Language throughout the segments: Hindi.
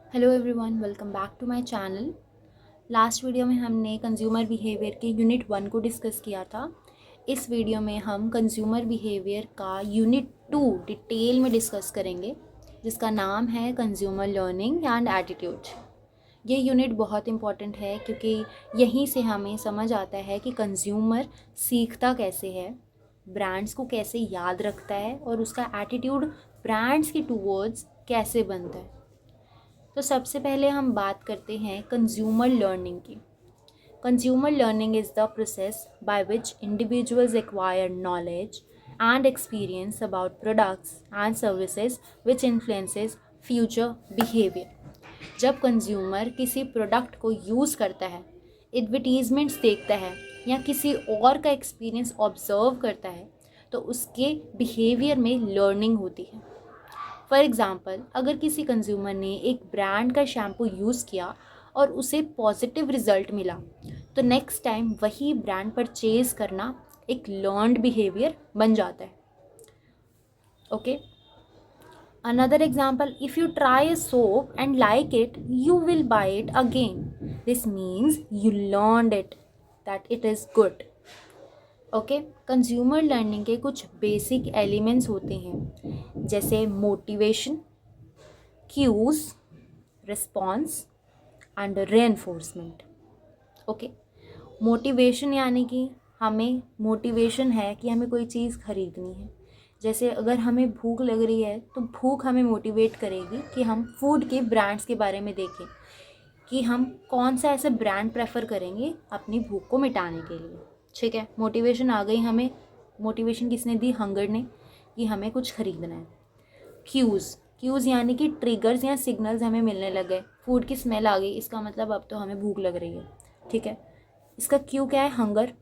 Hello everyone, welcome back to my channel. Last video में हमने कंज्यूमर बिहेवियर के यूनिट 1 को डिस्कस किया था। इस वीडियो में हम कंज्यूमर बिहेवियर का यूनिट 2 डिटेल में डिस्कस करेंगे, जिसका नाम है कंज्यूमर लर्निंग एंड एटीट्यूड। ये यूनिट बहुत इंपॉर्टेंट है क्योंकि यहीं से हमें समझ आता है कि कंज्यूमर सीखता कैसे है, ब्रांड्स को कैसे याद रखता है और उसका एटीट्यूड ब्रांड्स के टूवर्ड्स कैसे बनता है। तो सबसे पहले हम बात करते हैं कंज्यूमर लर्निंग की। Consumer learning is the process by which individuals acquire knowledge and experience about products and services which influences future behaviour. जब कंज्यूमर किसी प्रोडक्ट को यूज़ करता है, एडवर्टीजमेंट्स देखता है या किसी और का एक्सपीरियंस ऑब्जर्व करता है, तो उसके बिहेवियर में लर्निंग होती है। फॉर एग्ज़ाम्पल, अगर किसी कंज्यूमर ने एक ब्रांड का शैम्पू यूज़ किया और उसे पॉजिटिव रिजल्ट मिला, तो नेक्स्ट टाइम वही ब्रांड परचेज करना एक लर्नड बिहेवियर बन जाता है। Okay, another example, if you try a soap and like it you will buy it again. This means you learned it that it is good. Okay, consumer learning के कुछ बेसिक एलिमेंट्स होते हैं, जैसे motivation, cues, response and reinforcement. Okay, motivation यानी कि हमें मोटिवेशन है कि हमें कोई चीज़ खरीदनी है। जैसे अगर हमें भूख लग रही है तो भूख हमें मोटिवेट करेगी कि हम फूड के ब्रांड्स के बारे में देखें कि हम कौन सा ऐसा ब्रांड प्रेफर करेंगे अपनी भूख को मिटाने के लिए। ठीक है, मोटिवेशन आ गई हमें। मोटिवेशन किसने दी? हंगर ने, कि हमें कुछ खरीदना है। क्यूज़ यानी कि ट्रिगर्स या सिग्नल्स हमें मिलने लग गए। फूड की स्मेल आ गई, इसका मतलब अब तो हमें भूख लग रही है। ठीक है, इसका क्यू क्या है? हंगर।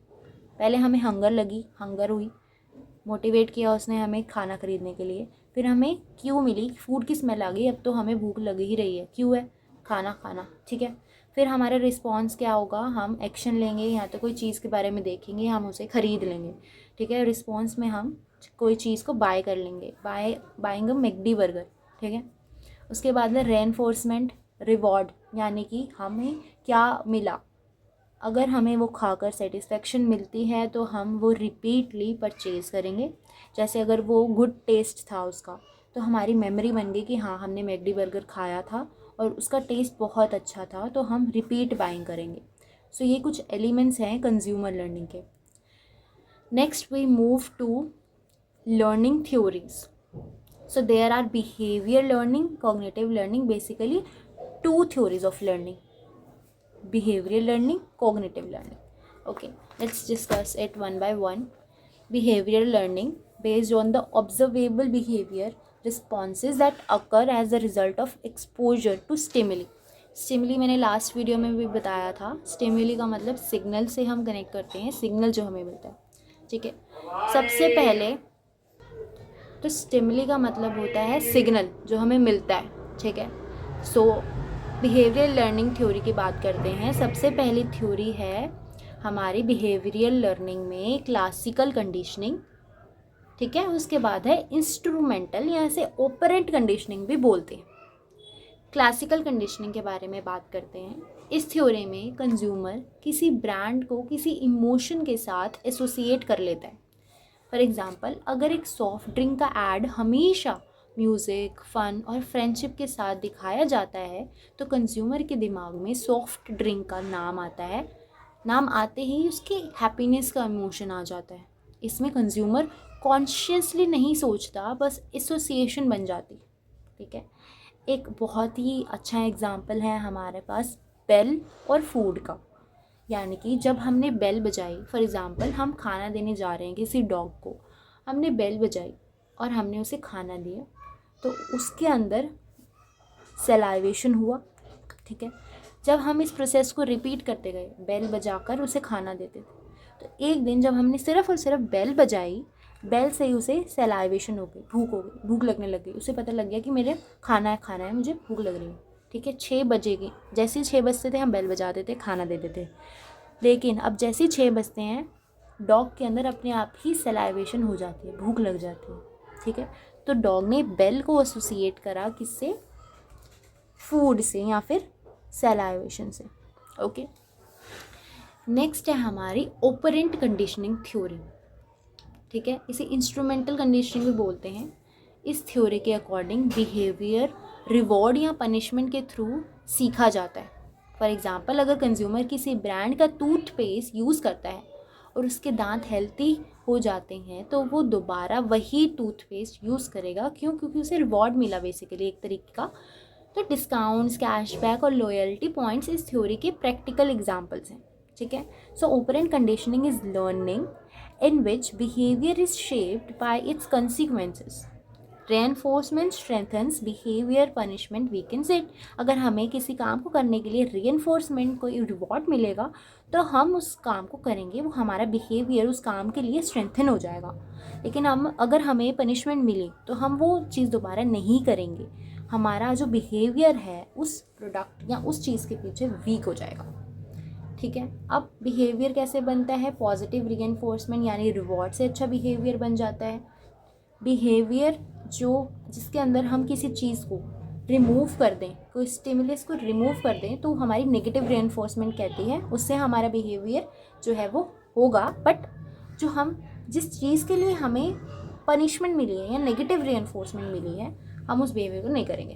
पहले हमें हंगर लगी, हंगर हुई, मोटिवेट किया उसने हमें खाना खरीदने के लिए, फिर हमें क्यू मिली, फूड की स्मेल आ गई, अब तो हमें भूख लग ही रही है। क्यू है खाना खाना। ठीक है, फिर हमारा रिस्पॉन्स क्या होगा? हम एक्शन लेंगे, या तो कोई चीज़ के बारे में देखेंगे, हम उसे ख़रीद लेंगे। ठीक है, रिस्पॉन्स में हम कोई चीज़ को बाय कर लेंगे, बाइंग अ मैकडी बर्गर। ठीक है, उसके बाद में रेनफोर्समेंट, रिवॉर्ड, यानी कि हमें क्या मिला। अगर हमें वो खाकर सेटिस्फेक्शन मिलती है तो हम वो रिपीटली परचेज़ करेंगे। जैसे अगर वो गुड टेस्ट था उसका, तो हमारी मेमोरी बन गई कि हाँ, हमने मैकडी बर्गर खाया था और उसका टेस्ट बहुत अच्छा था, तो हम रिपीट बाइंग करेंगे। सो ये कुछ एलिमेंट्स हैं कंज्यूमर लर्निंग के। Next we move to learning theories. So there are behavior learning, cognitive learning, basically two theories of learning: behavioral learning, cognitive learning. Okay, let's discuss it one by one. Behavioral learning, based on the observable behavior responses that occur as a result of exposure to stimuli. Stimuli मैंने लास्ट वीडियो में भी बताया था। स्टिमुली का मतलब सिग्नल से हम कनेक्ट करते हैं, सिग्नल जो हमें मिलता है। ठीक है, सबसे पहले तो स्टिमुली का मतलब होता है सिग्नल जो हमें मिलता है। ठीक है, सो बिहेवियरल लर्निंग थ्योरी की बात करते हैं। सबसे पहली थ्योरी है हमारी बिहेवियरल लर्निंग में क्लासिकल कंडीशनिंग। ठीक है, उसके बाद है इंस्ट्रूमेंटल, या इसे ऑपरेंट कंडीशनिंग भी बोलते हैं। क्लासिकल कंडीशनिंग के बारे में बात करते हैं। इस थ्योरी में कंज्यूमर किसी ब्रांड को किसी इमोशन के साथ एसोसिएट कर लेता है। फॉर एग्ज़ाम्पल, अगर एक सॉफ्ट ड्रिंक का ऐड हमेशा म्यूज़िक, फ़न और फ्रेंडशिप के साथ दिखाया जाता है, तो कंज्यूमर के दिमाग में सॉफ्ट ड्रिंक का नाम आता है। नाम आते ही उसके हैप्पीनेस का इमोशन आ जाता है। इसमें कंज्यूमर कॉन्शियसली नहीं सोचता, बस एसोसिएशन बन जाती। ठीक है, एक बहुत ही अच्छा एग्जाम्पल है हमारे पास बेल और फूड का। यानी कि जब हमने बेल बजाई, फॉर एग्ज़ाम्पल हम खाना देने जा रहे हैं किसी डॉग को, हमने बेल बजाई और हमने उसे खाना दिया, तो उसके अंदर सेलाइवेशन हुआ। ठीक है, जब हम इस प्रोसेस को रिपीट करते गए, बेल बजाकर उसे खाना देते थे, तो एक दिन जब हमने सिर्फ और सिर्फ बेल बजाई, बेल से ही उसे सेलाइवेशन हो गई, भूख हो गई, भूख लगने लग गई। उसे पता लग गया कि मेरे खाना है, मुझे भूख लग रही है। ठीक है, 6 बजेगी, जैसे ही 6 बजते थे हम बेल बजा देते, खाना दे देते। लेकिन अब जैसे ही 6 बजते हैं, डॉग के अंदर अपने आप ही सेलाइवेशन हो जाती है, भूख लग जाती है। ठीक है, तो डॉग ने बेल को एसोसिएट करा किससे? फूड से या फिर सैलाइवेशन से। ओके, नेक्स्ट है हमारी ऑपरेंट कंडीशनिंग थ्योरी। ठीक है, इसे इंस्ट्रूमेंटल कंडीशनिंग भी बोलते हैं। इस थ्योरी के अकॉर्डिंग बिहेवियर रिवॉर्ड या पनिशमेंट के थ्रू सीखा जाता है। फॉर एग्जांपल, अगर कंज्यूमर किसी ब्रांड का टूथपेस्ट यूज़ करता है और उसके दांत हेल्थी हो जाते हैं तो वो दोबारा वही टूथपेस्ट यूज़ करेगा। क्यों? क्योंकि उसे रिवॉर्ड मिला बेसिकली एक तरीके का। तो डिस्काउंट्स, कैशबैक और लॉयल्टी पॉइंट्स इस थ्योरी के प्रैक्टिकल एग्जाम्पल्स हैं। ठीक है, so operant conditioning is learning in which behavior is shaped by its consequences. Reinforcement strengthens behavior, punishment weakens it. अगर हमें किसी काम को करने के लिए reinforcement कोई रिवॉर्ड मिलेगा तो हम उस काम को करेंगे, वो हमारा बिहेवियर उस काम के लिए स्ट्रेंथन हो जाएगा। लेकिन अगर हमें पनिशमेंट मिली तो हम वो चीज़ दोबारा नहीं करेंगे, हमारा जो बिहेवियर है उस प्रोडक्ट या उस चीज़ के पीछे वीक हो जाएगा। ठीक है, अब बिहेवियर कैसे बनता है? पॉजिटिव रीइंफोर्समेंट यानी रिवॉर्ड से अच्छा बिहेवियर बन जाता है। बिहेवियर जिसके अंदर हम किसी चीज़ को रिमूव कर दें, कोई स्टिमुलस को रिमूव कर दें तो हमारी नेगेटिव रीइंफोर्समेंट कहती है, उससे हमारा बिहेवियर जो है वो होगा। बट जिस चीज़ के लिए हमें पनिशमेंट मिली है या नेगेटिव रीइंफोर्समेंट मिली है, हम उस बिहेवियर को नहीं करेंगे।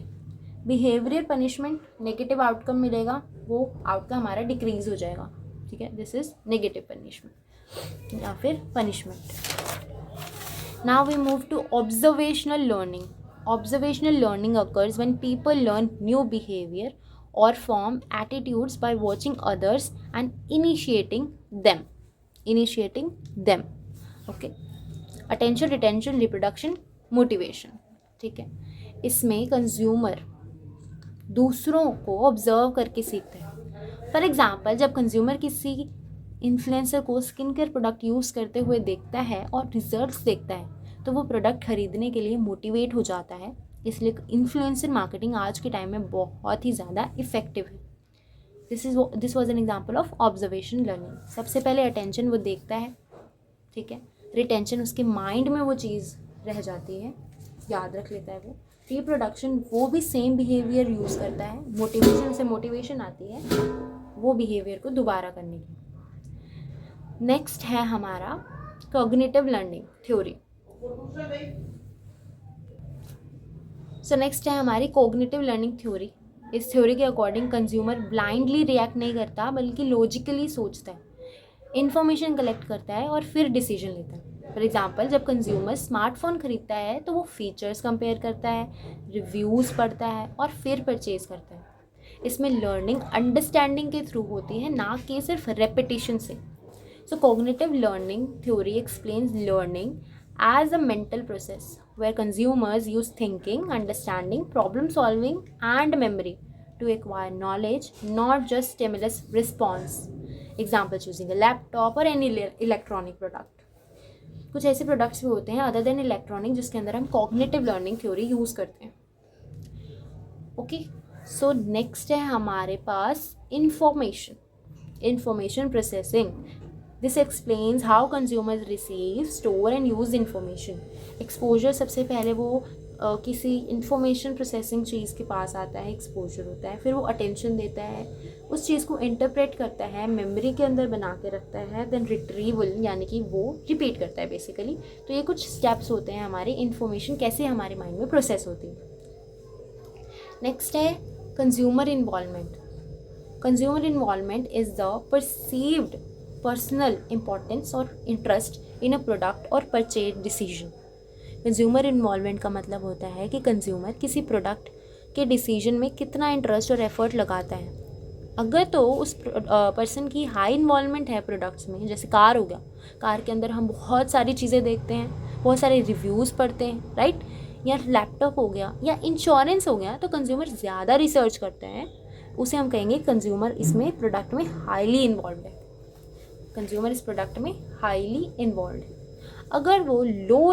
बिहेवियर पनिशमेंट नेगेटिव आउटकम मिलेगा, वो आउटकम हमारा डिक्रीज हो जाएगा। ठीक है, दिस इज नेगेटिव पनिशमेंट या फिर punishment. Now we move to observational learning. Observational learning occurs when people learn new behavior or form attitudes by watching others and initiating them. Okay, attention, retention, reproduction, motivation. ठीक है, इसमें कंज्यूमर दूसरों को ऑब्जर्व करके सीखते हैं। फॉर एग्जाम्पल, जब कंज्यूमर किसी इन्फ्लुएंसर को स्किन केयर प्रोडक्ट यूज़ करते हुए देखता है और रिजल्ट्स देखता है तो वो प्रोडक्ट खरीदने के लिए मोटिवेट हो जाता है। इसलिए इन्फ्लुएंसर मार्केटिंग आज के टाइम में बहुत ही ज़्यादा इफेक्टिव है। This was an example of observation learning. सबसे पहले अटेंशन वो देखता है, ठीक है, रिटेंशन उसके माइंड में वो चीज़ रह जाती है, याद रख लेता है वो। रिप्रोडक्शन वो भी सेम बिहेवियर यूज़ करता है, मोटिवेशन से मोटिवेशन आती है वो बिहेवियर को दोबारा करने की। नेक्स्ट है हमारा कॉग्निटिव लर्निंग थ्योरी। सो नेक्स्ट है हमारी कॉग्निटिव लर्निंग थ्योरी। इस थ्योरी के अकॉर्डिंग कंज्यूमर ब्लाइंडली रिएक्ट नहीं करता बल्कि लॉजिकली सोचता है, इन्फॉर्मेशन कलेक्ट करता है और फिर डिसीजन लेता है। फॉर एग्जाम्पल, जब कंज्यूमर स्मार्टफोन खरीदता है तो वो फीचर्स कंपेयर करता है, रिव्यूज़ पढ़ता है और फिर परचेज करता है। इसमें लर्निंग अंडरस्टैंडिंग के थ्रू होती है, ना कि सिर्फ रेपिटेशन से। So cognitive learning theory explains learning as a mental process where consumers use thinking, understanding, problem solving and memory to acquire knowledge, not just stimulus response. Example, choosing a laptop or any electronic product. कुछ ऐसे प्रोडक्ट्स भी होते हैं अदर देन इलेक्ट्रॉनिक जिसके अंदर हम कॉग्निटिव लर्निंग थ्योरी यूज़ करते हैं। ओके, सो नेक्स्ट है हमारे पास information processing. This explains how consumers receive, store and use information. Exposure सबसे पहले वो किसी इंफॉर्मेशन प्रोसेसिंग चीज़ के पास आता है, एक्सपोजर होता है, फिर वो अटेंशन देता है, उस चीज़ को इंटरप्रेट करता है, मेमोरी के अंदर बना के रखता है, देन रिट्रीवल यानी कि वो रिपीट करता है बेसिकली। तो ये कुछ स्टेप्स होते हैं हमारी इन्फॉर्मेशन कैसे हमारे माइंड में प्रोसेस होती है। नेक्स्ट है consumer involvement. Consumer involvement is the perceived personal importance और इंटरेस्ट इन अ प्रोडक्ट और परचेज डिसीजन। कंज्यूमर इन्वॉल्वमेंट का मतलब होता है कि कंज्यूमर किसी प्रोडक्ट के डिसीजन में कितना इंटरेस्ट और एफर्ट लगाता है। अगर तो उस पर्सन की हाई इन्वॉल्वमेंट है प्रोडक्ट्स में, जैसे कार हो गया, कार के अंदर हम बहुत सारी चीज़ें देखते हैं, बहुत सारे रिव्यूज़ पढ़ते हैं, राइट, या लैपटॉप हो गया या इंश्योरेंस हो गया, तो कंज्यूमर ज़्यादा रिसर्च करते हैं, उसे हम कहेंगे कंज्यूमर इसमें प्रोडक्ट में हाईली इन्वॉल्व है। कंज्यूमर इस प्रोडक्ट में हाईली इन्वॉल्व है। अगर वो लो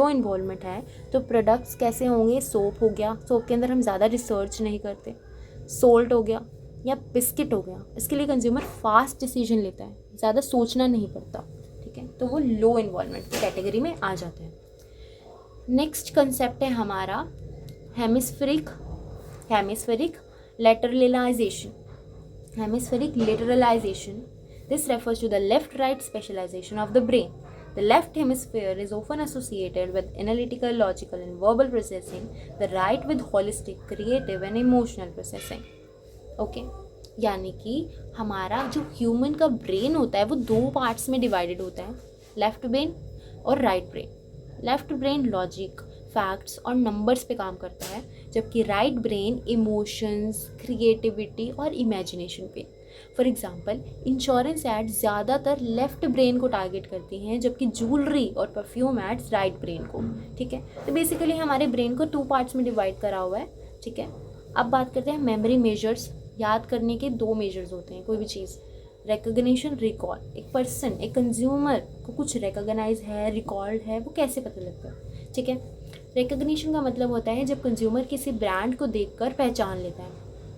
इन्वॉल्वमेंट है तो प्रोडक्ट्स कैसे होंगे? सोप हो गया, सोप के अंदर हम ज़्यादा रिसर्च नहीं करते, सोल्ट हो गया या बिस्किट हो गया, इसके लिए कंज्यूमर फास्ट डिसीजन लेता है, ज़्यादा सोचना नहीं पड़ता, ठीक है, तो वो लो इन्वॉल्वमेंट की कैटेगरी में आ जाते हैं। नेक्स्ट कंसेप्ट है हमारा hemispheric hemispheric lateralization. Hemispheric lateralization. This refers to the left-right specialization of the brain. The left hemisphere is often associated with analytical, logical, and verbal processing. The right with holistic, creative, and emotional processing. Okay? यानी कि हमारा जो ह्यूमन का ब्रेन होता है वो 2 पार्ट्स में डिवाइडेड होता है, लेफ्ट ब्रेन और right brain. Left brain logic, facts और नंबर्स पे काम करता है, जबकि राइट ब्रेन इमोशंस, क्रिएटिविटी और इमेजिनेशन पे। फॉर एग्जांपल, इंश्योरेंस एड्स ज़्यादातर लेफ्ट ब्रेन को टारगेट करती हैं, जबकि ज्वेलरी और परफ्यूम एड्स राइट ब्रेन को। ठीक है, तो बेसिकली हमारे ब्रेन को 2 पार्ट्स में डिवाइड करा हुआ है। ठीक है, अब बात करते हैं मेमोरी मेजर्स। याद करने के 2 मेजर्स होते हैं कोई भी चीज़, रिकॉग्निशन, रिकॉल। एक पर्सन, एक कंज्यूमर को कुछ रिकॉग्नाइज है, रिकॉल्ड है, वो कैसे पता लगता है? ठीक है, रिकॉग्निशन का मतलब होता है जब कंज्यूमर किसी ब्रांड को देखकर पहचान लेता है।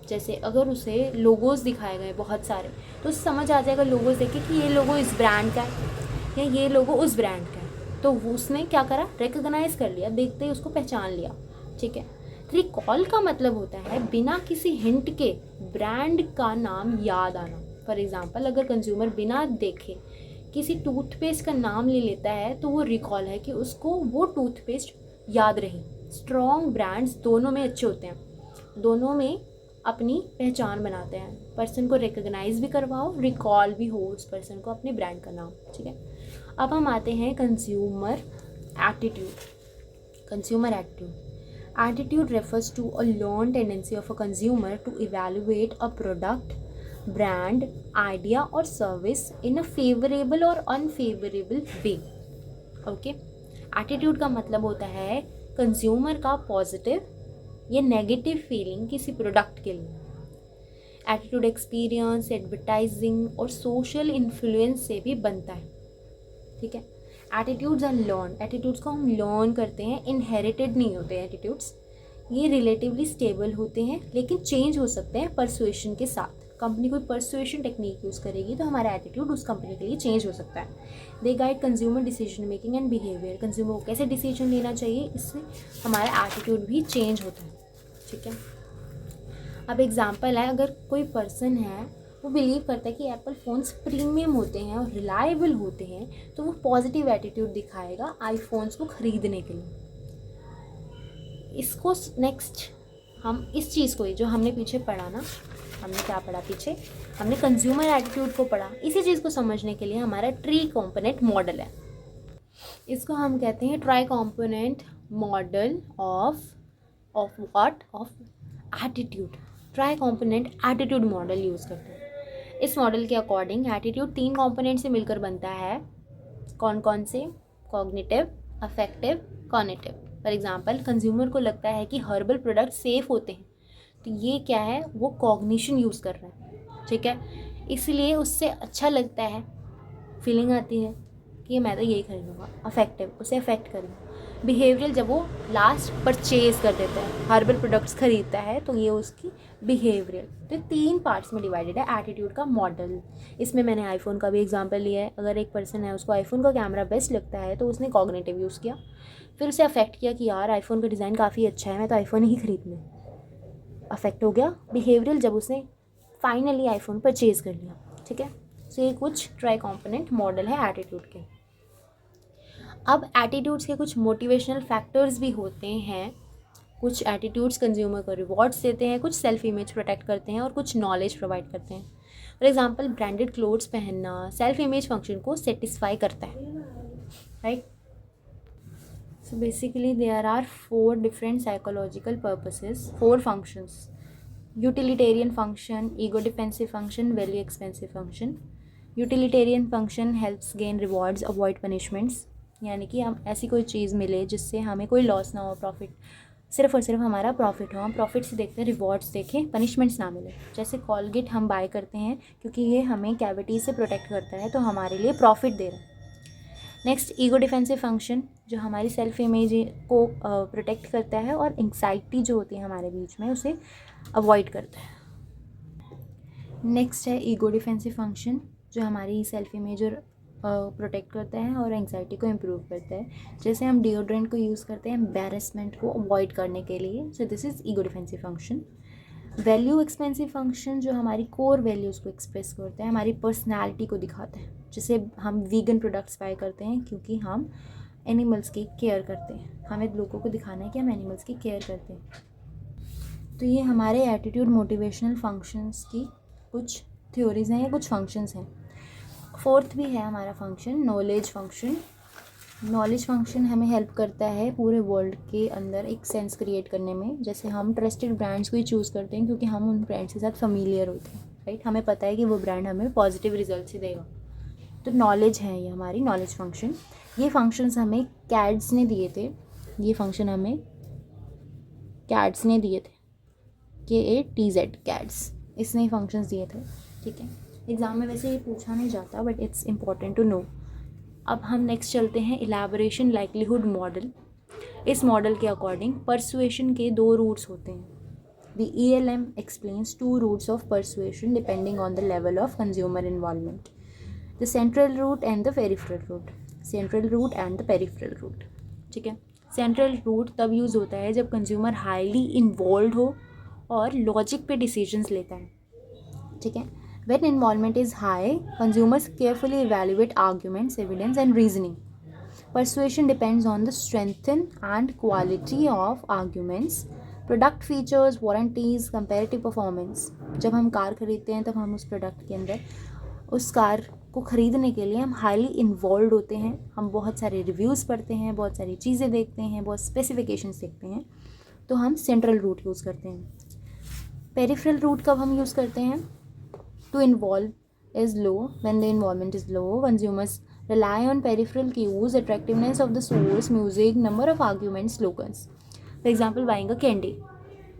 जैसे अगर उसे लोगोज दिखाए गए बहुत सारे, तो उसे समझ आ जाएगा लोगोज देख के कि ये लोगो इस ब्रांड का है या ये लोगो उस ब्रांड का है, तो उसने क्या करा, रिकॉग्नाइज कर लिया, देखते ही उसको पहचान लिया। ठीक है, रिकॉल का मतलब होता है बिना किसी हिंट के ब्रांड का नाम याद आना। फॉर एग्जांपल, अगर कंज्यूमर बिना देखे किसी टूथपेस्ट का नाम ले लेता है तो वो रिकॉल है कि उसको वो टूथपेस्ट याद रही। स्ट्रॉन्ग ब्रांड्स दोनों में अच्छे होते हैं, दोनों में अपनी पहचान बनाते हैं। पर्सन को रिकॉग्नाइज भी करवाओ, रिकॉल भी हो उस पर्सन को अपने ब्रांड का नाम। ठीक है, अब हम आते हैं consumer attitude. Consumer attitude Attitude refers to a learned tendency of a consumer to evaluate a product, brand, idea or service in a favorable or unfavorable way. Okay? Attitude का मतलब होता है कंज्यूमर का पॉजिटिव या नेगेटिव फीलिंग किसी प्रोडक्ट के लिए। एटीट्यूड एक्सपीरियंस, एडवर्टाइजिंग और सोशल इन्फ्लुएंस से भी बनता है। ठीक है, एटीट्यूड्स आर लर्न। एटीट्यूड्स को हम लर्न करते हैं, इनहेरिटेड नहीं होते एटीट्यूड्स। ये रिलेटिवली स्टेबल होते हैं लेकिन चेंज हो सकते हैं परसुएशन के साथ। कंपनी कोई परसुएशन टेक्निक यूज़ करेगी तो हमारा एटीट्यूड उस कंपनी के लिए चेंज हो सकता है। They guide consumer decision making and behaviour. Consumer को कैसे डिसीजन लेना चाहिए, इससे हमारा एटीट्यूड भी चेंज होता है। ठीक है, अब एग्जाम्पल है, अगर कोई पर्सन है वो बिलीव करता है कि एप्पल फ़ोन्स प्रीमियम होते हैं और रिलायबल होते हैं, तो वो पॉजिटिव एटीट्यूड दिखाएगा आईफोन्स को ख़रीदने के लिए। इसको नेक्स्ट हम इस चीज़ को, जो हमने पीछे पढ़ा ना, हमने क्या पढ़ा पीछे, हमने कंज्यूमर एटीट्यूड को पढ़ा। इसी चीज़ को समझने के लिए हमारा ट्री कॉम्पोनेंट मॉडल है। इसको हम कहते हैं try component model of what, of attitude. Try component attitude model use करते हैं। इस मॉडल के अकॉर्डिंग एटीट्यूड 3 कॉम्पोनेंट से मिलकर बनता है। कौन कौन से? Cognitive, affective, cognitive. For example, consumer को लगता है कि हर्बल प्रोडक्ट सेफ़ होते हैं, तो ये क्या है, वो कॉग्निशन यूज़ कर रहा है। ठीक है, इसलिए उससे अच्छा लगता है, फीलिंग आती है कि मैं तो यही खरीदूँगा। अफेक्टिव, उसे अफेक्ट करेगा। बिहेवियरल, जब वो लास्ट परचेज कर देता है, हर्बल प्रोडक्ट्स खरीदता है, तो ये उसकी बिहेवियरल। तो 3 पार्ट्स में डिवाइडेड है एटीट्यूड का मॉडल। इसमें मैंने आईफोन का भी एग्जांपल लिया है। अगर एक पर्सन है, उसको आईफोन का कैमरा बेस्ट लगता है, तो उसने कॉग्निटिव यूज़ किया। फिर उसे अफेक्ट किया कि यार आईफोन का डिज़ाइन काफ़ी अच्छा है, मैं तो आईफोन ही खरीदूँ, अफेक्ट हो गया। बिहेवियरल, जब उसने फाइनली आईफोन परचेज़ कर लिया। ठीक है, तो ये कुछ ट्राई कॉम्पोनेंट मॉडल है एटीट्यूड के। अब एटीट्यूड्स के कुछ मोटिवेशनल फैक्टर्स भी होते हैं। कुछ एटीट्यूड्स कंज्यूमर को रिवॉर्ड्स देते हैं, कुछ सेल्फ इमेज प्रोटेक्ट करते हैं और कुछ नॉलेज प्रोवाइड करते हैं। फॉर एग्जांपल, ब्रांडेड क्लोथ्स पहनना सेल्फ इमेज फंक्शन को सेटिस्फाई करता है, right. So basically there are 4 different psychological purposes, 4 functions: utilitarian function, ego defensive function, value expensive function. Utilitarian function helps gain rewards, avoid punishments. यानी कि हम ऐसी कोई चीज़ मिले जिससे हमें कोई लॉस ना हो, प्रॉफिट सिर्फ और सिर्फ हमारा प्रॉफिट हो, हम प्रॉफिट से देखते हैं, रिवॉर्ड्स देखें, पनिशमेंट्स ना मिले। जैसे कोलगेट हम बाय करते हैं क्योंकि ये हमें कैविटी से प्रोटेक्ट करता है, तो हमारे लिए प्रॉफिट दे रहा है। नेक्स्ट, ईगो डिफेंसिव फंक्शन, जो हमारी सेल्फ इमेज को प्रोटेक्ट करता है और एंग्जाइटी जो होती है हमारे बीच में, उसे अवॉइड करता है। नेक्स्ट है ईगो डिफेंसिव फंक्शन, जो हमारी सेल्फ इमेज और प्रोटेक्ट करता है और एंग्जाइटी को इम्प्रूव करता है। जैसे हम डिओड्रेंट को यूज़ करते हैं एम्बैरेसमेंट को अवॉइड करने के लिए, so this is ego defensive function. Value expensive function जो हमारी कोर वैल्यूज़ को एक्सप्रेस करता है, हमारी पर्सनैलिटी को दिखाता है। जैसे हम वीगन प्रोडक्ट्स बाय करते हैं क्योंकि हम एनिमल्स की केयर करते हैं, हमें लोगों को दिखाना है कि हम एनिमल्स की केयर करते हैं। तो ये हमारे एटीट्यूड मोटिवेशनल फंक्शंस की कुछ थ्योरीज हैं या कुछ फंक्शंस हैं। फोर्थ भी है हमारा function knowledge function. Knowledge function हमें हेल्प करता है पूरे वर्ल्ड के अंदर एक सेंस क्रिएट करने में। जैसे हम ट्रस्टेड ब्रांड्स को ही चूज़ करते हैं क्योंकि हम उन ब्रांड्स के साथ फैमिलियर होते हैं, राइट। हमें पता है कि वो ब्रांड हमें पॉजिटिव रिजल्ट ही देगा। तो नॉलेज है ये हमारी नॉलेज फंक्शन। ये फंक्शंस हमें कैड्स ने दिए थे, ये फंक्शन हमें कैड्स ने दिए थे, KATZ कैड्स, इसने फंक्शंस दिए थे, ठीक है। एग्ज़ाम में वैसे ये पूछा नहीं जाता but it's important to know. अब हम नेक्स्ट चलते हैं इलैबोरेशन लाइक्लीहुड मॉडल। इस मॉडल के अकॉर्डिंग परसुएशन के 2 रूट्स होते हैं। The ELM explains 2 routes of persuasion depending on the level of consumer involvement, the central route and the peripheral route. Central route and the peripheral route, ठीक है। सेंट्रल रूट तब यूज़ होता है जब कंज्यूमर हाईली इन्वॉल्व हो और लॉजिक पे डिसीजंस लेता है, ठीक है। When involvement is high, consumers carefully evaluate arguments, evidence, and reasoning. Persuasion depends on the strength and quality of arguments, product features, warranties, comparative performance. जब हम कार खरीदते हैं तब हम उस प्रोडक्ट के अंदर उस कार को ख़रीदने के लिए हम हाईली इन्वॉल्व होते हैं। हम बहुत सारे रिव्यूज़ पढ़ते हैं, बहुत सारी चीज़ें देखते हैं, बहुत स्पेसिफिकेशंस देखते हैं, तो हम सेंट्रल रूट यूज़ करते हैं। पेरिफेरल रूट कब हम यूज़ करते हैं? To involve is low. When the involvement is low, consumers rely on peripheral cues, attractiveness of the source, music, number of arguments, slogans. For example, buying a candy.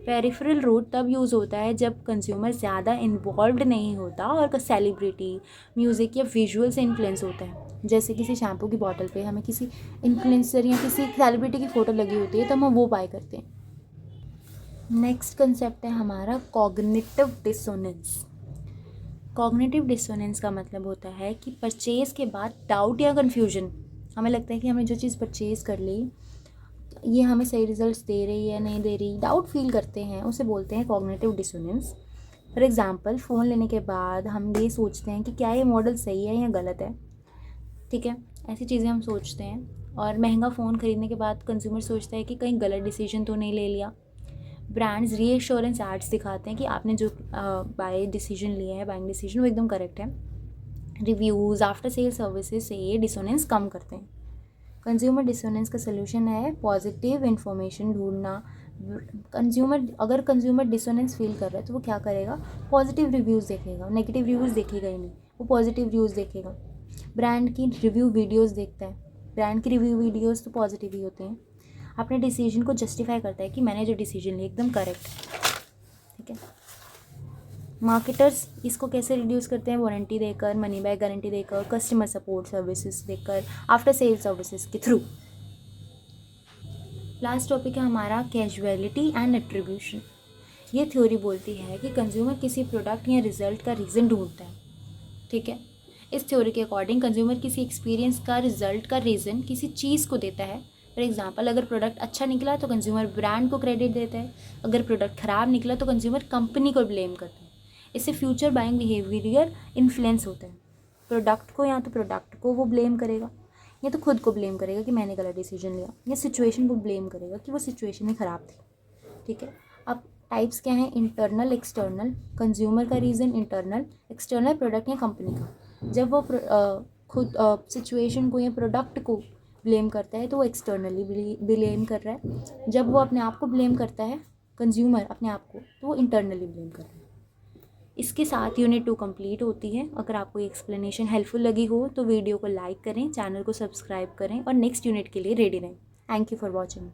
Peripheral route तब यूज़ होता है जब कंज्यूमर ज़्यादा इन्वॉल्व नहीं होता और सेलिब्रिटी, म्यूज़िक या विजुअल से इन्फ्लुएंस होता है। जैसे किसी शैम्पू की बॉटल पे हमें किसी इन्फ्लुएंसर या किसी सेलिब्रिटी की फ़ोटो लगी होती है तो हम वो बाय करते हैं। नेक्स्ट कंसेप्ट है हमारा कॉग्निटिव डिसोनेंस। कॉग्निटिव डिसोनेंस का मतलब होता है कि परचेज़ के बाद डाउट या कन्फ्यूजन, हमें लगता है कि हमें जो चीज़ परचेज़ कर ली ये हमें सही रिजल्ट्स दे रही है नहीं दे रही, डाउट फील करते हैं, उसे बोलते हैं cognitive dissonance. For example, phone लेने के बाद हम ये सोचते हैं कि क्या ये मॉडल सही है या गलत है, ठीक है, ऐसी चीज़ें हम सोचते हैं। और महंगा फ़ोन ख़रीदने के बाद कंज्यूमर सोचता है कि कहीं गलत डिसीजन तो नहीं ले लिया। ब्रांड्स रीएश्योरेंस एड्स दिखाते हैं कि आपने जो बाइंग डिसीजन लिया है वो एकदम करेक्ट है। रिव्यूज़, आफ्टर सेल सर्विसेज से ये डिसोनेंस कम करते हैं। कंज्यूमर डिसोनेंस का सलूशन है पॉजिटिव इन्फॉर्मेशन ढूंढना। अगर कंज्यूमर डिसोनेंस फील कर रहा है तो वो क्या करेगा? पॉजिटिव रिव्यूज़ देखेगा, नेगेटिव रिव्यूज़ देखेगा ही नहीं, वो पॉजिटिव रिव्यूज़ देखेगा। ब्रांड की रिव्यू वीडियोज़ देखता है, ब्रांड की रिव्यू वीडियोज़ तो पॉजिटिव ही होते हैं। अपने डिसीजन को जस्टिफाई करता है कि मैंने जो डिसीजन लिया एकदम करेक्ट है, ठीक है। मार्केटर्स इसको कैसे रिड्यूस करते हैं? वारंटी देकर, मनी बैक गारंटी देकर, कस्टमर सपोर्ट सर्विसेज देकर, आफ्टर सेल सर्विसेज के थ्रू। लास्ट टॉपिक है हमारा कैजुअलिटी एंड एट्रीब्यूशन। ये थ्योरी बोलती है कि कंज्यूमर किसी प्रोडक्ट या रिजल्ट का रीज़न ढूंढता है, ठीक है। इस थ्योरी के अकॉर्डिंग कंज्यूमर किसी एक्सपीरियंस का रिजल्ट का रीज़न किसी चीज़ को देता है। फॉर एग्जांपल, अगर प्रोडक्ट अच्छा निकला तो कंज्यूमर ब्रांड को क्रेडिट देता है, अगर प्रोडक्ट ख़राब निकला तो कंज्यूमर कंपनी को ब्लेम करता है। इससे फ्यूचर बाइंग बिहेवियर इन्फ्लुएंस होता है। प्रोडक्ट को या तो प्रोडक्ट को वो ब्लेम करेगा या तो खुद को ब्लेम करेगा कि मैंने गलत डिसीजन लिया, या सिचुएशन को ब्लेम करेगा कि वो सिचुएशन ही ख़राब थी, ठीक है। अब टाइप्स क्या हैं? Internal, external. कंज्यूमर का रीज़न इंटरनल, एक्सटर्नल प्रोडक्ट या कंपनी का। जब वो खुद सिचुएशन को या प्रोडक्ट को ब्लेम करता है तो वो एक्सटर्नली ब्लेम कर रहा है। जब वो अपने आप को ब्लेम करता है, कंज्यूमर अपने आप को, तो वो इंटरनली ब्लेम कर रहा है। इसके साथ यूनिट 2 कंप्लीट होती है। अगर आपको ये एक्सप्लेनेशन हेल्पफुल लगी हो तो वीडियो को लाइक करें, चैनल को सब्सक्राइब करें और नेक्स्ट यूनिट के लिए रेडी रहें। Thank you for watching.